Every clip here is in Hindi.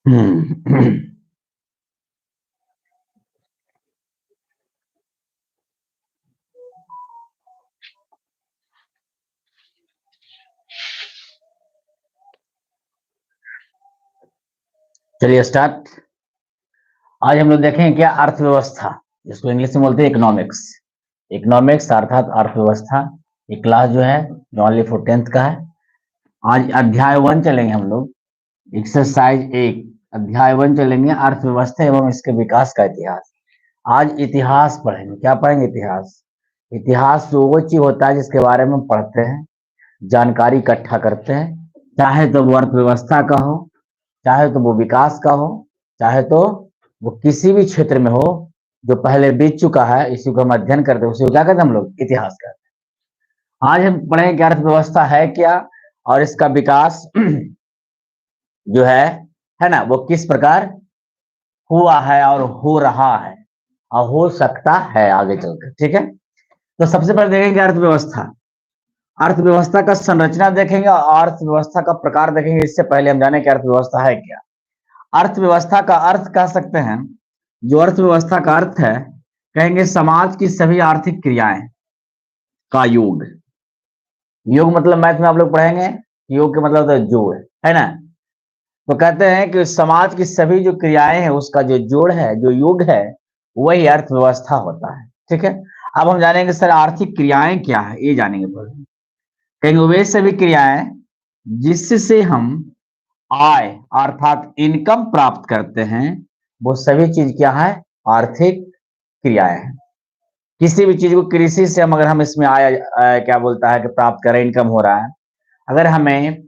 हम्म। चलिए स्टार्ट। आज हम लोग देखेंगे क्या अर्थव्यवस्था, जिसको इंग्लिश में बोलते हैं इकोनॉमिक्स। इकोनॉमिक्स अर्थात अर्थव्यवस्था। ये क्लास जो है जो ओनली फॉर 10th का है। आज अध्याय 1 चलेंगे हम लोग। एक्सरसाइज 1 अध्याय 1 चलेंगे, अर्थव्यवस्था एवं इसके विकास का इतिहास। आज इतिहास पढ़ेंगे। क्या पढ़ेंगे? इतिहास। इतिहास जो वो चीज होता है जिसके बारे में हम पढ़ते हैं, जानकारी इकट्ठा करते हैं, चाहे तो वो अर्थव्यवस्था का हो, चाहे तो वो विकास का हो, चाहे तो वो किसी भी क्षेत्र में हो जो पहले बीत चुका है, इसी को हम अध्ययन करते हैं, उसी को क्या कहते हैं हम लोग? इतिहास कहते हैं। आज हम पढ़ेंगे कि अर्थव्यवस्था है क्या और इसका विकास जो है ना, वो किस प्रकार हुआ है और हो रहा है और हो सकता है आगे चलकर। ठीक है, तो सबसे पहले देखेंगे अर्थव्यवस्था। अर्थव्यवस्था का संरचना देखेंगे और अर्थव्यवस्था का प्रकार देखेंगे। इससे पहले हम जाने कि अर्थव्यवस्था है क्या। अर्थव्यवस्था का अर्थ कह सकते हैं, जो अर्थव्यवस्था का अर्थ है, कहेंगे समाज की सभी आर्थिक क्रियाएं का योग। योग मतलब मैथ में आप लोग पढ़ेंगे, योग के मतलब होता है जोड़, है ना। तो कहते हैं कि समाज की सभी जो क्रियाएं हैं उसका जो जोड़ है, जो योग है, वही अर्थव्यवस्था होता है। ठीक है, अब हम जानेंगे सर आर्थिक क्रियाएं क्या है, ये जानेंगे पहले। कहेंगे वे सभी क्रियाएं जिससे हम आय अर्थात इनकम प्राप्त करते हैं, वो सभी चीज क्या है? आर्थिक क्रियाएं हैं। किसी भी चीज को कृषि से हम अगर हम इसमें आय क्या बोलता है कि प्राप्त करें, इनकम हो रहा है। अगर हमें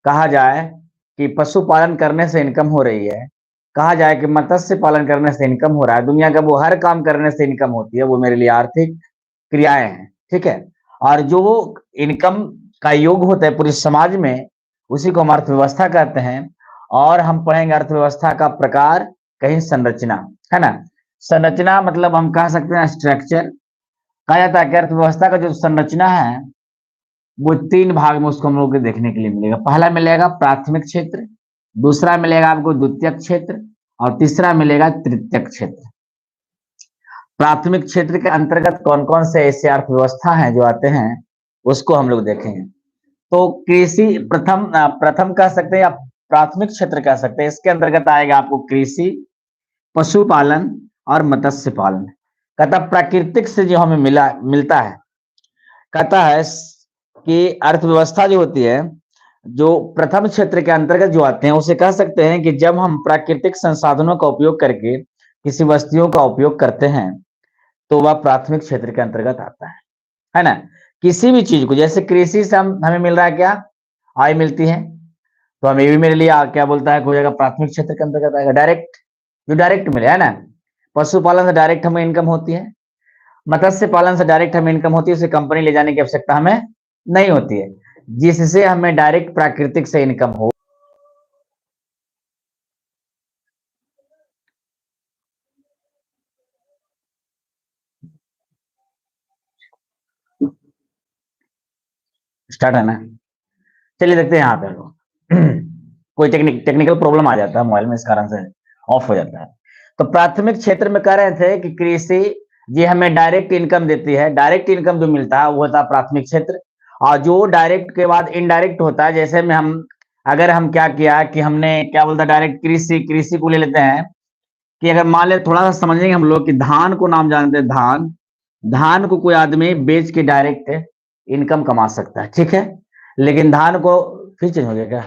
कहा जाए कि पशुपालन करने से इनकम हो रही है, कहा जाए कि मत्स्य पालन करने से इनकम हो रहा है, दुनिया का वो हर काम करने से इनकम होती है, वो मेरे लिए आर्थिक क्रियाएं हैं। ठीक है, और जो इनकम का योग होता है पूरे समाज में, उसी को हम अर्थव्यवस्था कहते हैं। और हम पढ़ेंगे अर्थव्यवस्था का प्रकार, कहीं संरचना, है ना। संरचना मतलब हम कह सकते हैं स्ट्रक्चर। कहा जाता है कि अर्थव्यवस्था का जो संरचना है वो 3 भाग में उसको हम लोग को देखने के लिए मिलेगा। पहला मिलेगा प्राथमिक क्षेत्र, दूसरा मिलेगा आपको द्वितीयक क्षेत्र, और तीसरा मिलेगा तृतीयक क्षेत्र। प्राथमिक क्षेत्र के अंतर्गत कौन कौन से ऐसे अर्थव्यवस्था हैं जो आते हैं, उसको हम लोग देखेंगे। तो कृषि प्रथम कह सकते हैं या प्राथमिक क्षेत्र कह सकते हैं। इसके अंतर्गत आएगा आपको कृषि, पशुपालन और मत्स्य पालन। कहता प्राकृतिक से जो हमें मिलता है, कहता है कि अर्थव्यवस्था जो होती है, जो प्रथम क्षेत्र के अंतर्गत जो आते हैं, उसे कह सकते हैं कि जब हम प्राकृतिक संसाधनों का उपयोग करके किसी वस्तुओं का उपयोग करते हैं, तो वह प्राथमिक क्षेत्र के अंतर्गत आता है ना। किसी भी चीज को, जैसे कृषि से हमें मिल रहा है क्या? आय मिलती है, तो हमें भी मेरे लिए क्या बोलता है, हो जाएगा प्राथमिक क्षेत्र के अंतर्गत आएगा, डायरेक्ट, जो डायरेक्ट मिले, है ना। पशुपालन से डायरेक्ट हमें इनकम होती है, मत्स्य पालन से डायरेक्ट हमें इनकम होती है, उसे कंपनी ले जाने की आवश्यकता हमें नहीं होती है, जिससे हमें डायरेक्ट प्राकृतिक से इनकम हो। स्टार्ट है ना। चलिए देखते हैं यहाँ पे कोई टेक्निकल प्रॉब्लम आ जाता है मोबाइल में, इस कारण से ऑफ हो जाता है। तो प्राथमिक क्षेत्र में कह रहे थे कि कृषि ये हमें डायरेक्ट इनकम देती है, डायरेक्ट इनकम जो मिलता है वो होता है प्राथमिक क्षेत्र। और जो डायरेक्ट के बाद इनडायरेक्ट होता है, जैसे में हम अगर हम क्या किया कि हमने क्या बोलता है, डायरेक्ट कृषि, कृषि को ले लेते हैं कि अगर मान ले, थोड़ा सा समझेंगे हम लोग कि धान को नाम जानते हैं, धान, धान को कोई आदमी बेच के डायरेक्ट इनकम कमा सकता है। ठीक है, लेकिन धान को फिर चेंज हो गया क्या?